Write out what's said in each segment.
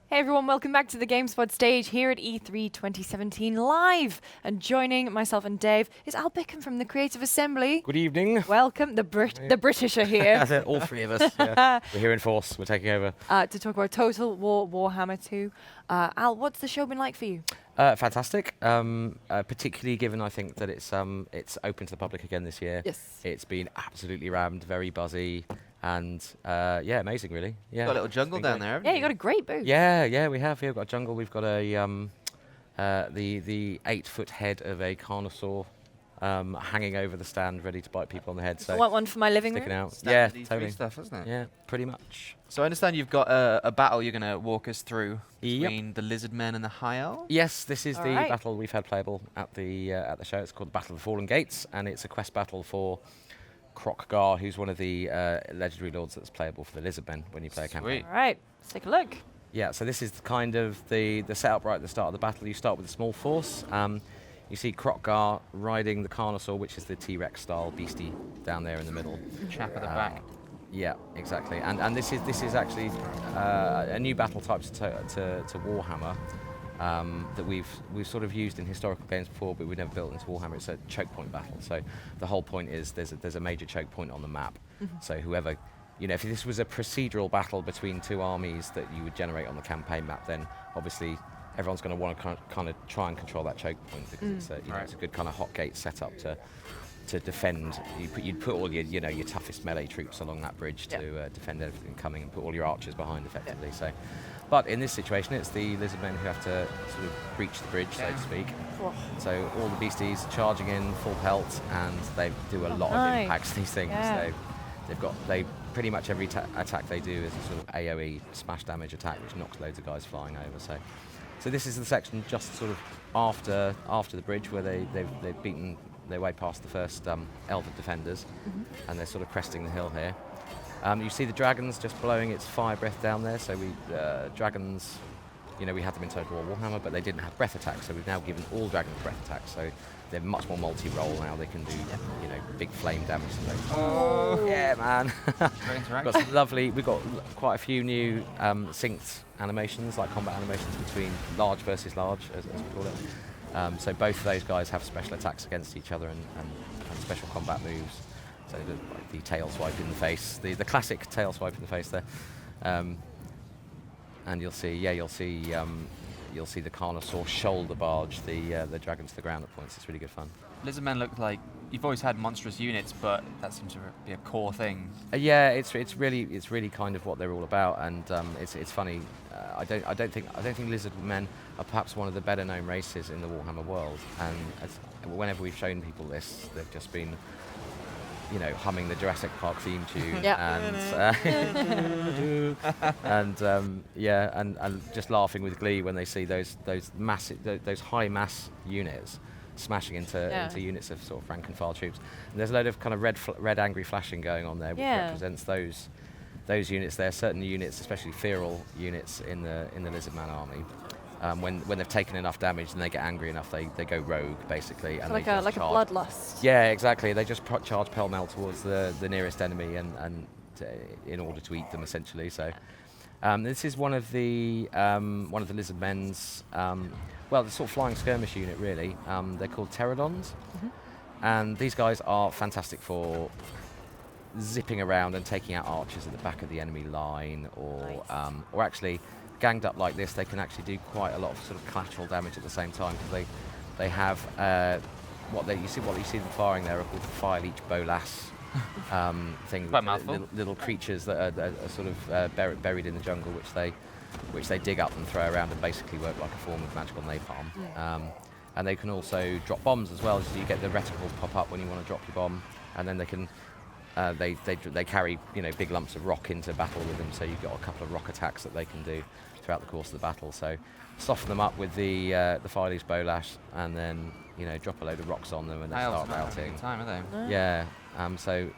Hey everyone, welcome back to the Gamespot stage here at E3 2017 live. And joining myself and Dave is Al Bickham from the Creative Assembly. Good evening. Welcome, the British are here. That's it, all three of us. Yeah. We're here in force. We're taking over. To talk about Total War Warhammer 2. Al, what's the show been like for you? Fantastic. Particularly given I think that it's open to the public again this year. Yes. It's been absolutely rammed, very buzzy, and yeah, amazing really. Yeah. Got a little jungle down there, haven't Yeah, you got a great booth. Yeah, we have. We've got a jungle. We've got a the 8-foot head of a carnosaur hanging over the stand, ready to bite people on the head. So I want one for my living sticking room. out. Standard Yeah, E3 totally. stuff, isn't it? Yeah, pretty much. So I understand you've got a battle you're going to walk us through Yep. between the Lizardmen and the High Elves. Yes, this is the Alright. battle we've had playable at the show. It's called the Battle of the Fallen Gates, and it's a quest battle for Kroq-Gar, who's one of the legendary lords that's playable for the Lizardmen when you play a campaign. Sweet. All right, let's take a look. Yeah, so this is kind of the setup right at the start of the battle. You start with a small force. You see Kroq-Gar riding the Carnosaur, which is the T-Rex style beastie down there in the middle. Chap at the back. Yeah, exactly. And this is actually a new battle type to Warhammer that we've sort of used in historical games before, but we've never built into Warhammer. It's a choke point battle. So the whole point is there's a major choke point on the map. So whoever, if this was a procedural battle between two armies that you would generate on the campaign map, then obviously everyone's going to want to kind of try and control that choke point because it's it's a good kind of hot gate setup to defend. You'd put all your toughest melee troops along that bridge to defend everything coming, and put all your archers behind effectively. So, but in this situation, it's the Lizardmen who have to sort of breach the bridge, so to speak. So all the beasties charging in full pelt, and they do a lot of impacts. These things. Yeah. They pretty much every attack they do is a sort of AOE smash damage attack, which knocks loads of guys flying over. So this is the section just sort of after the bridge where they've beaten their way past the first Elven defenders, and they're sort of cresting the hill here. You see the dragons just blowing its fire breath down there. So dragons, we had them in Total War Warhammer, but they didn't have breath attacks. So we've now given all dragons breath attacks. So they're much more multi-role now. They can do big flame damage to those. Oh. Yeah, man. Great interaction. Got some lovely. We've got quite a few new synced animations, like combat animations between large versus large, as we call it. So both of those guys have special attacks against each other and special combat moves. So the tail swipe in the face, the classic tail swipe in the face there. And you'll see the Carnosaur shoulder barge the dragon to the ground at points. It's really good fun. Lizardmen look like you've always had monstrous units, but that seems to be a core thing. Yeah, it's really kind of what they're all about, and it's funny. I don't think Lizardmen are perhaps one of the better known races in the Warhammer world, and whenever we've shown people this, they've just been humming the Jurassic Park theme tune, and just laughing with glee when they see those massive, those high mass units smashing into units of sort of rank and file troops. And there's a load of kind of red angry flashing going on there, which represents those units. There are certain units, especially feral units in the Lizardman army. When they've taken enough damage and they get angry enough, they go rogue basically, and Like they a just like a charge. bloodlust. Yeah, exactly. They just charge pell-mell towards the nearest enemy, and in order to eat them essentially. So this is one of the Lizardmen's. The sort of flying skirmish unit really. They're called pterodons, and these guys are fantastic for zipping around and taking out archers at the back of the enemy line, or actually ganged up like this, they can actually do quite a lot of sort of collateral damage at the same time, because they have what you see them firing there are called file each bolas things, Quite a mouthful. little creatures that are sort of buried in the jungle, which they dig up and throw around and basically work like a form of magical napalm. And they can also drop bombs as well, so you get the reticles pop up when you want to drop your bomb, and then they can they carry big lumps of rock into battle with them, so you've got a couple of rock attacks that they can do throughout the course of the battle. So soften them up with the Filey's Bolash, and then drop a load of rocks on them and they start routing. Time, are they? Yeah. So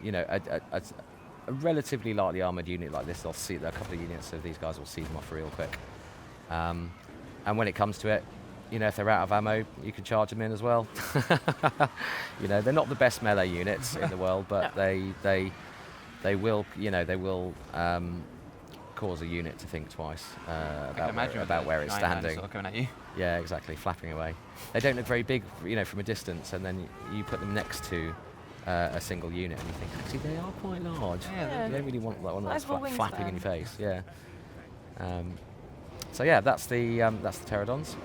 a relatively lightly armoured unit like this, they'll see a couple of units of these guys will see them off real quick. And when it comes to it, if they're out of ammo, you can charge them in as well. They're not the best melee units in the world, but they will cause a unit to think twice I can imagine about where it's standing. Sort of coming at you. Yeah, exactly, flapping away. They don't look very big, from a distance, and then you put them next to a single unit, and you think, actually, they are quite large. Yeah. You don't really want that one that's Sizable flapping in wingspan. your face. Yeah. So yeah, that's the pterodons.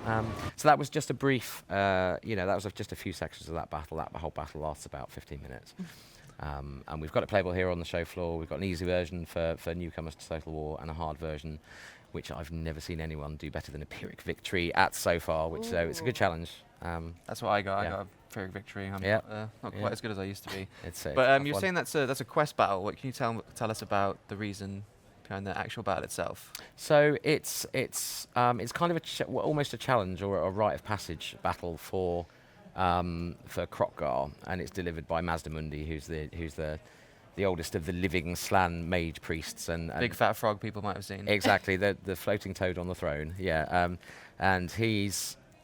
So that was just a brief, that was just a few sections of that battle. That whole battle lasts about 15 minutes. And we've got it playable here on the show floor. We've got an easy version for newcomers to Total War and a hard version, which I've never seen anyone do better than a Pyrrhic Victory at so far, which so it's a good challenge. That's what I got. Yeah. I got a Pyrrhic Victory. I'm Yeah. not Yeah. quite as good as I used to be. It's But it's you're fun. saying that's a quest battle. What can you tell us about the reason behind the actual battle itself? So it's kind of almost a challenge or a rite of passage battle for Krokgar, and it's delivered by Mazdamundi, who's the oldest of the living Slan mage priests, and Big fat frog people might have seen. exactly the floating toad on the throne. Yeah, and he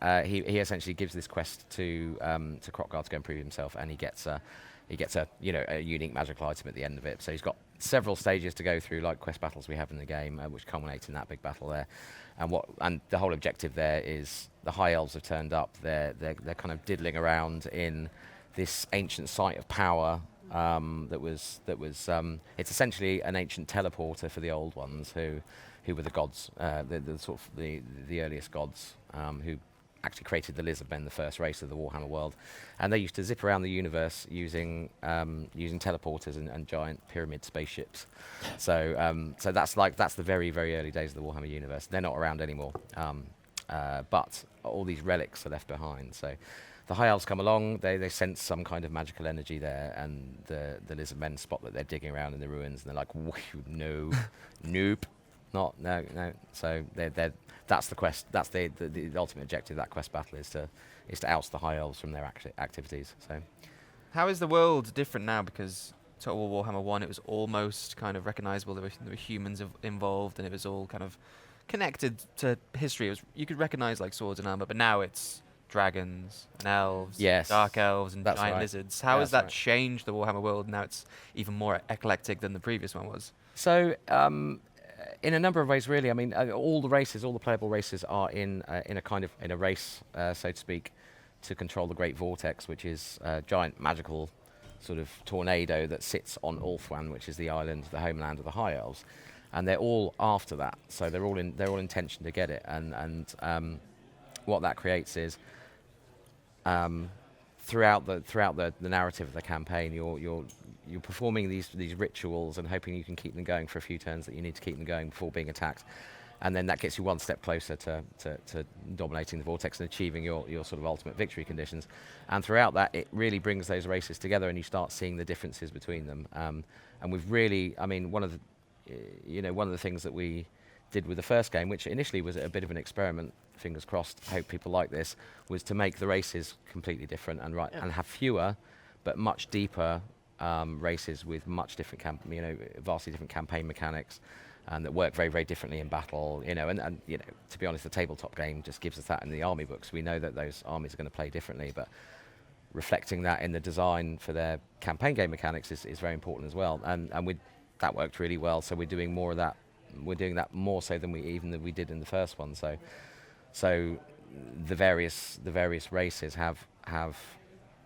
essentially gives this quest to Krokgar to go and prove himself, and he gets a unique magical item at the end of it. So he's got several stages to go through, like quest battles we have in the game, which culminate in that big battle there. And the whole objective there is the High Elves have turned up. They're kind of diddling around in this ancient site of power. It's essentially an ancient teleporter for the old ones who were the gods, the sort of the earliest gods who actually created the Lizardmen, the first race of the Warhammer world, and they used to zip around the universe using teleporters and giant pyramid spaceships. So that's the very, very early days of the Warhammer universe. They're not around anymore, but all these relics are left behind. So the High Elves come along, they sense some kind of magical energy there, and the Lizardmen spot that they're digging around in the ruins, and they're like, no, nope. No. So that's the quest. That's the ultimate objective. That quest battle is to oust the High Elves from their activities. So, How is the world different now? Because Total War Warhammer 1, it was almost kind of recognizable. There were humans involved, and it was all kind of connected to history. You could recognize like swords and armor, but now it's dragons and elves, Yes, dark elves and that's giant right. lizards. How has That's that right. changed the Warhammer world? Now it's even more eclectic than the previous one was. So in a number of ways, really. I mean, all the playable races are in a race, so to speak, to control the Great Vortex, which is a giant magical sort of tornado that sits on Ulthuan, which is the island, the homeland of the High Elves, and they're all after that. So they're all intention to get it, and what that creates is throughout the narrative of the campaign, you're performing these rituals and hoping you can keep them going for a few turns that you need to keep them going before being attacked, and then that gets you one step closer to dominating the Vortex and achieving your sort of ultimate victory conditions. And throughout that, it really brings those races together, and you start seeing the differences between them. And we've really, I mean, one of the things that we did with the first game, which initially was a bit of an experiment, fingers crossed, hope people like this, was to make the races completely different and have fewer but much deeper races with much different vastly different campaign mechanics, and that work very, very differently in battle. And to be honest, the tabletop game just gives us that in the army books. We know that those armies are going to play differently, but reflecting that in the design for their campaign game mechanics is very important as well. And that worked really well. So we're doing more of that. We're doing that more so than we did in the first one. So the various races have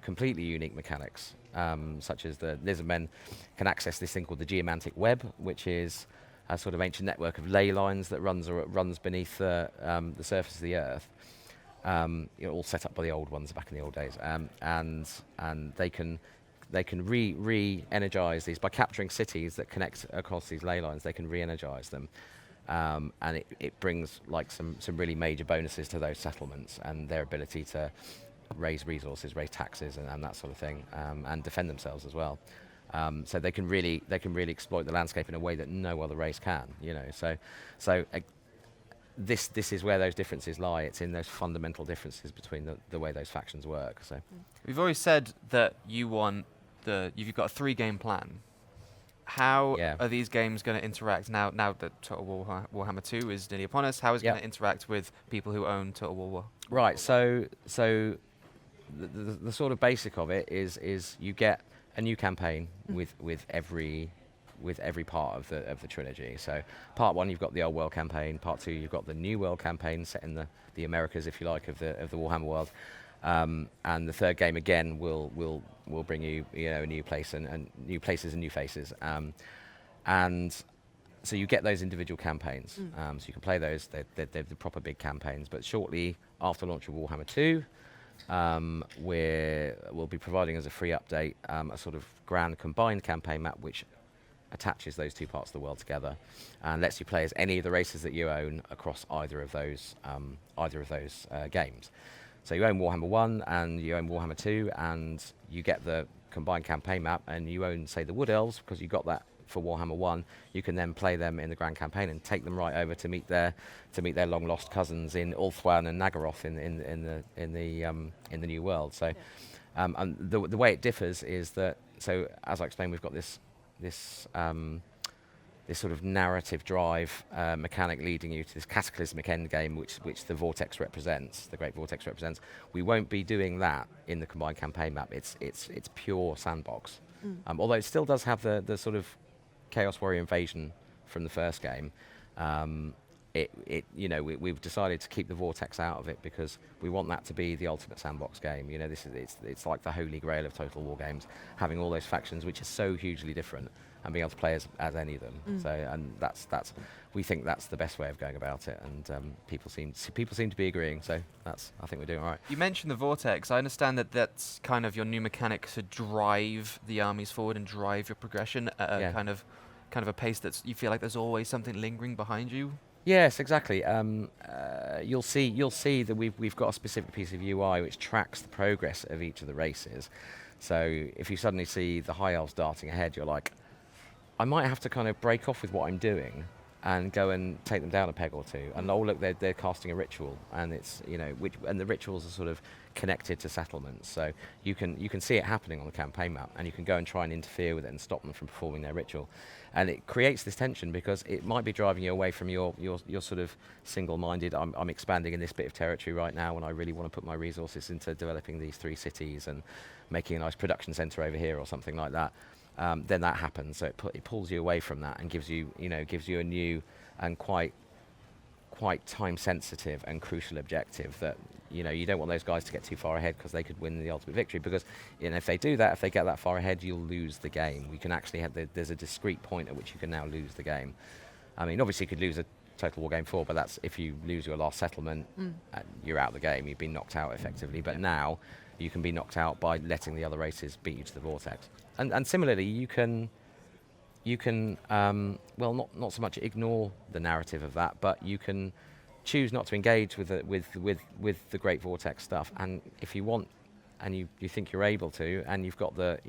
completely unique mechanics, such as the Lizardmen can access this thing called the geomantic web, which is a sort of ancient network of ley lines that runs beneath the surface of the earth. All set up by the old ones back in the old days, and they can re-energize these by capturing cities that connect across these ley lines. They can re-energize them, and it brings like some really major bonuses to those settlements and their ability to raise resources, raise taxes, and that sort of thing, and defend themselves as well. So they can really exploit the landscape in a way that no other race can. This is where those differences lie. It's in those fundamental differences between the way those factions work. So We've always said that you've got a 3-game plan. How are these games going to interact now that Total War Warhammer 2 is nearly upon us? How is it going to interact with people who own Total War? Right. So the sort of basic of it is you get a new campaign with every with every part of the trilogy. So part 1 you've got the old world campaign, part 2 you've got the new world campaign set in the Americas, if you like, of the Warhammer world. And the third game again will bring you a new place and new places and new faces. And so you get those individual campaigns. So you can play those. They're the proper big campaigns. But shortly after launch of Warhammer 2, we'll be providing as a free update a sort of grand combined campaign map which attaches those two parts of the world together and lets you play as any of the races that you own across either of those games. So you own Warhammer 1 and you own Warhammer 2, and you get the combined campaign map, and you own, say, the Wood Elves because you got that for Warhammer 1. You can then play them in the grand campaign and take them right over to meet their long lost cousins in Ulthuan and Nagaroth in the new world. So, and the way it differs is that, so as I explained, we've got this sort of narrative drive mechanic leading you to this cataclysmic end game, which the Vortex represents, the Great Vortex represents. We won't be doing that in the combined campaign map. It's pure sandbox. Although it still does have the sort of Chaos Warrior invasion from the first game. We've decided to keep the Vortex out of it because we want that to be the ultimate sandbox game. It's like the holy grail of Total War games, having all those factions which are so hugely different and being able to play as any of them. So, and that's we think that's the best way of going about it, and people seem to be agreeing. So I think we're doing all right. You mentioned the Vortex. I understand that that's kind of your new mechanic to drive the armies forward and drive your progression at a kind of a pace that you feel like there's always something lingering behind you. Yes, exactly. You'll see that we've got a specific piece of UI which tracks the progress of each of the races. So if you suddenly see the High Elves darting ahead, you're like, I might have to kind of break off with what I'm doing and go and take them down a peg or two. And oh look, they're casting a ritual, and it's and the rituals are sort of connected to settlements. So you can see it happening on the campaign map, and you can go and try and interfere with it and stop them from performing their ritual. And it creates this tension because it might be driving you away from your sort of single-minded, I'm expanding in this bit of territory right now, and I really want to put my resources into developing these 3 cities and making a nice production centre over here or something like that. Then that happens. So it pulls you away from that and gives you a new and quite time-sensitive and crucial objective that you don't want those guys to get too far ahead because they could win the ultimate victory. Because if they do that, if they get that far ahead, you'll lose the game. We can actually there's a discrete point at which you can now lose the game. I mean, obviously you could lose a Total War Game 4, but that's if you lose your last settlement, you're out of the game. You've been knocked out effectively. But now you can be knocked out by letting the other races beat you to the Vortex. And similarly, you can not so much ignore the narrative of that, but you can choose not to engage with the Great Vortex stuff. And if you want, and you think you're able to, and you've got the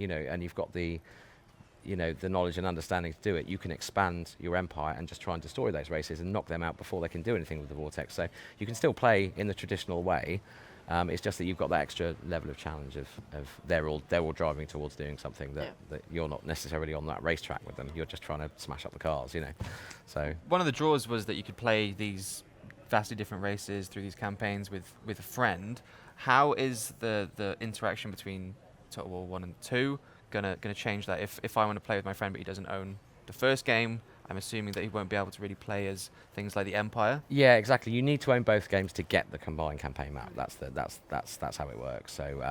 knowledge and understanding to do it, you can expand your empire and just try and destroy those races and knock them out before they can do anything with the Vortex. So you can still play in the traditional way. It's just that you've got that extra level of challenge of they're all driving towards doing something that you're not necessarily on that racetrack with them. You're just trying to smash up the cars, So one of the draws was that you could play these vastly different races through these campaigns with a friend. How is the interaction between Total War 1 and 2 gonna change that? If I want to play with my friend but he doesn't own the first game, I'm assuming that he won't be able to really play as things like the Empire. Yeah, exactly. You need to own both games to get the combined campaign map. That's how it works. So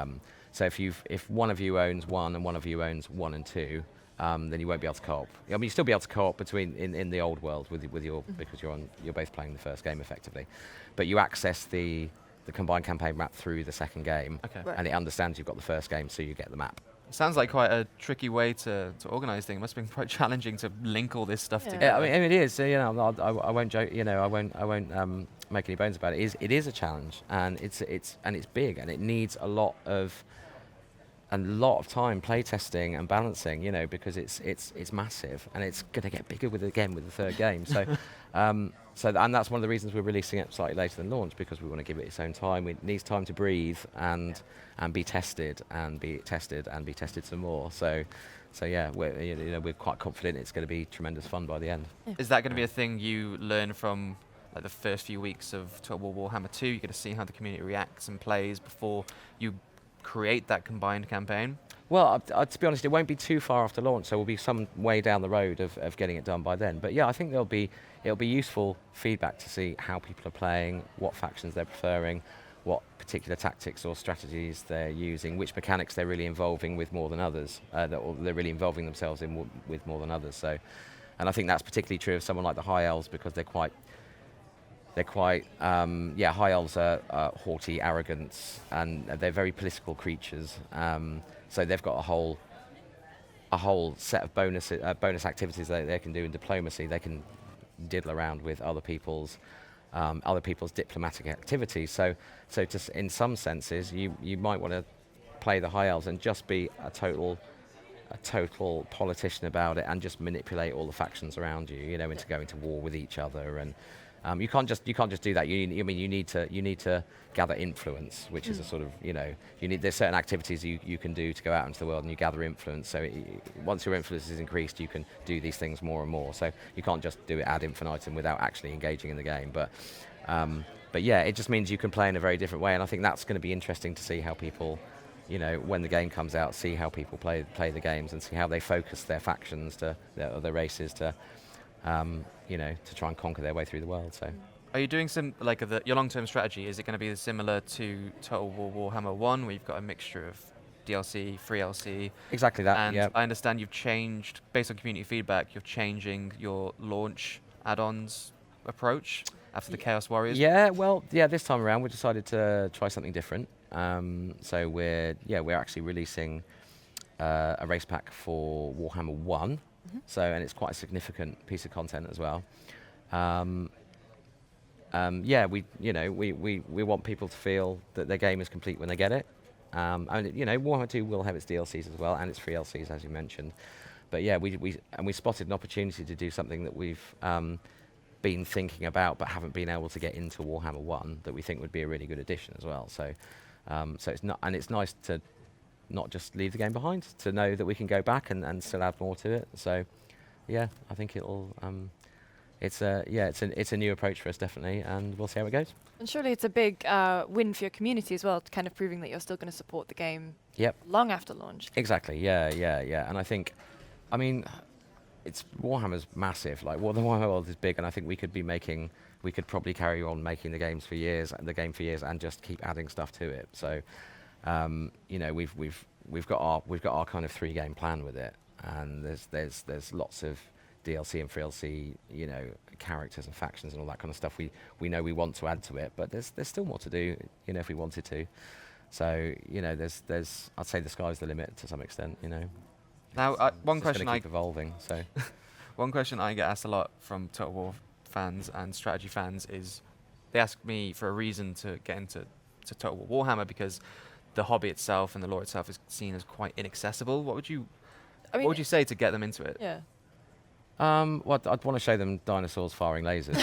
if one of you owns 1 and one of you owns 1 and 2, then you won't be able to co-op. I mean, you still be able to co-op between in the old world with your because you're both playing the first game effectively, but you access the combined campaign map through the second game, and it understands you've got the first game, so you get the map. Sounds like quite a tricky way to organise things. It must have been quite challenging to link all this stuff together. Yeah, I mean it is. I won't joke. I won't make any bones about it. It is a challenge, and it's big, and it needs a lot of time play testing and balancing. Because it's massive, and it's going to get bigger with the third game. So. And that's one of the reasons we're releasing it slightly later than launch, because we want to give it its own time. It needs time to breathe and be tested and be tested and be tested some more. So yeah, we're quite confident it's going to be tremendous fun by the end. Yeah. Is that going to be a thing you learn from like the first few weeks of Total War Warhammer 2? You're going to see how the community reacts and plays before you create that combined campaign? Well, to be honest, it won't be too far after launch, so we'll be some way down the road of getting it done by then. But yeah, I think it'll be useful feedback to see how people are playing, what factions they're preferring, what particular tactics or strategies they're using, which mechanics they're really involving with more than others, or they're really involving themselves in with more than others. So, and I think that's particularly true of someone like the High Elves, because they're quite, High Elves are haughty, arrogant, and they're very political creatures. So they've got a whole set of bonus activities that they can do in diplomacy. They can diddle around with other people's diplomatic activities. So in some senses, you might want to play the High Elves and just be a total politician about it, and just manipulate all the factions around you, into going to war with each other. And you can't just do that. You need to gather influence, which is a sort of, there's certain activities you can do to go out into the world, and you gather influence. So once your influence is increased, you can do these things more and more. So you can't just do it ad infinitum without actually engaging in the game. But yeah, it just means you can play in a very different way, and I think that's going to be interesting to see how people, when the game comes out, see how people play the games, and see how they focus their factions to their races to try and conquer their way through the world. So, are you doing some your long-term strategy? Is it going to be similar to Total War Warhammer 1, where you've got a mixture of DLC, free LC? Exactly that. And yeah. I understand you've changed, based on community feedback, you're changing your launch add-ons approach after the Chaos Warriors. Yeah. Well, yeah. This time around, we decided to try something different. So we're actually releasing a race pack for Warhammer 1. So, and it's quite a significant piece of content as well. We want people to feel that their game is complete when they get it. And Warhammer 2 will have its DLCs as well, and its free LCs, as you mentioned. But yeah, we spotted an opportunity to do something that we've been thinking about, but haven't been able to get into Warhammer 1, that we think would be a really good addition as well. So, it's nice to not just leave the game behind, to know that we can go back and still add more to it. So, yeah, I think it'll. It's a new approach for us, definitely, and we'll see how it goes. And surely it's a big win for your community as well, kind of proving that you're still going to support the game. Yep. Long after launch. Exactly. Yeah. And I think, it's Warhammer's massive. Like, the Warhammer world is big, and I think we could probably carry on making the game for years, and just keep adding stuff to it. So. We've got our kind of 3-game plan with it, and there's lots of DLC and free DLC, characters and factions and all that kind of stuff. We know we want to add to it, but there's still more to do, if we wanted to. So there's I'd say the sky's the limit to some extent. Now, one It's question gonna keep evolving. So one question I get asked a lot from Total War fans and strategy fans is, they ask me for a reason to get into Total War Warhammer, because the hobby itself and the lore itself is seen as quite inaccessible. What would you say to get them into it? Yeah. Well, I'd want to show them dinosaurs firing lasers,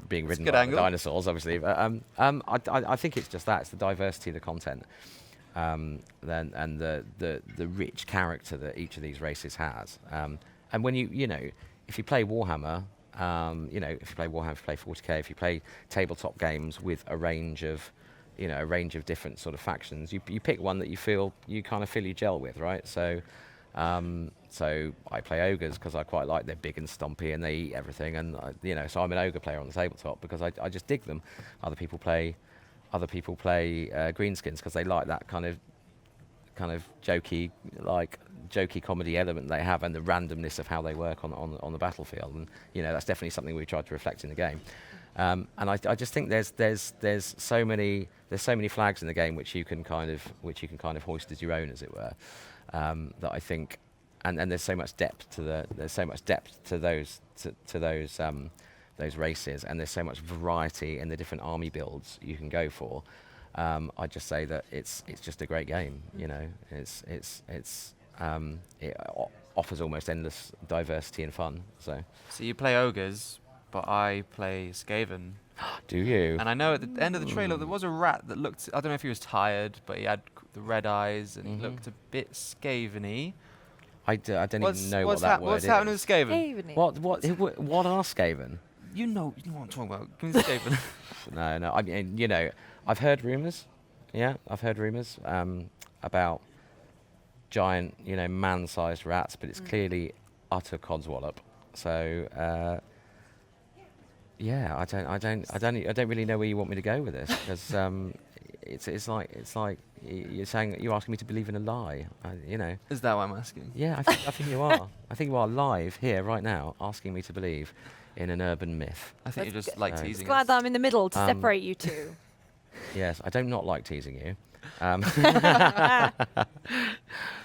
being ridden by the dinosaurs, obviously. But I think it's just that. It's the diversity of the content, and the rich character that each of these races has. And when if you play Warhammer, if you play 40k, if you play tabletop games with a range of different sort of factions, you pick one that you kind of feel you gel with, right? So I play ogres because I quite like, they're big and stompy and they eat everything, and so I'm an ogre player on the tabletop because I just dig them. Other people play greenskins because they like that kind of jokey comedy element they have, and the randomness of how they work on the battlefield, and that's definitely something we tried to reflect in the game. And I just think there's so many flags in the game which you can kind of hoist as your own, as it were. That I think, and there's so much depth to those races, and there's so much variety in the different army builds you can go for. I'd just say that it's just a great game. It offers almost endless diversity and fun. So you play ogres, but I play Skaven. Do you? And I know at the end of the trailer there was a rat that looked, I don't know if he was tired, but he had the red eyes and he looked a bit Skaven-y. I don't even know what that word is. What's happening with Skaven? Skaven-y. What are Skaven? You know what I'm talking about. Give me Skaven. No. I mean, I've heard rumours. Yeah, I've heard rumours about giant, man-sized rats, but it's clearly utter codswallop. So yeah, I don't really know where you want me to go with this, because it's like you're asking me to believe in a lie, Is that what I'm asking? Yeah, I think you are. I think you are live here right now, asking me to believe in an urban myth. I think you're Let's just go- like Just teasing Glad us. that I'm in the middle to Um, separate you two. Yes, I do not like teasing you.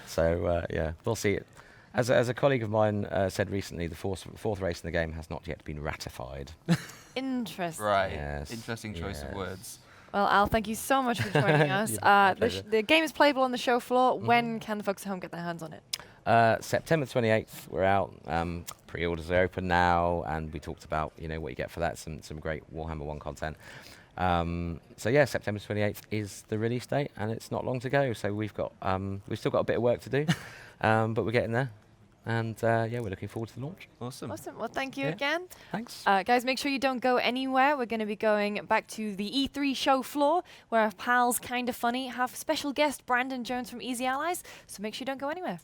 So yeah, we'll see. As a colleague of mine said recently, the fourth race in the game has not yet been ratified. Interesting. Right. Yes, Interesting choice of yes. words. Well, Al, thank you so much for joining us. My The, pleasure. the game is playable on the show floor. When can the folks at home get their hands on it? September 28th, we're out. Pre-orders are open now, and we talked about what you get for that. Some great Warhammer 1 content. So yeah, September 28th is the release date, and it's not long to go. So we've still got a bit of work to do, but we're getting there. And yeah, we're looking forward to the launch. Awesome. Awesome. Well, thank you Yeah. again. Thanks. Guys, make sure you don't go anywhere. We're going to be going back to the E3 show floor, where our pals Kinda Funny have special guest Brandon Jones from Easy Allies. So make sure you don't go anywhere.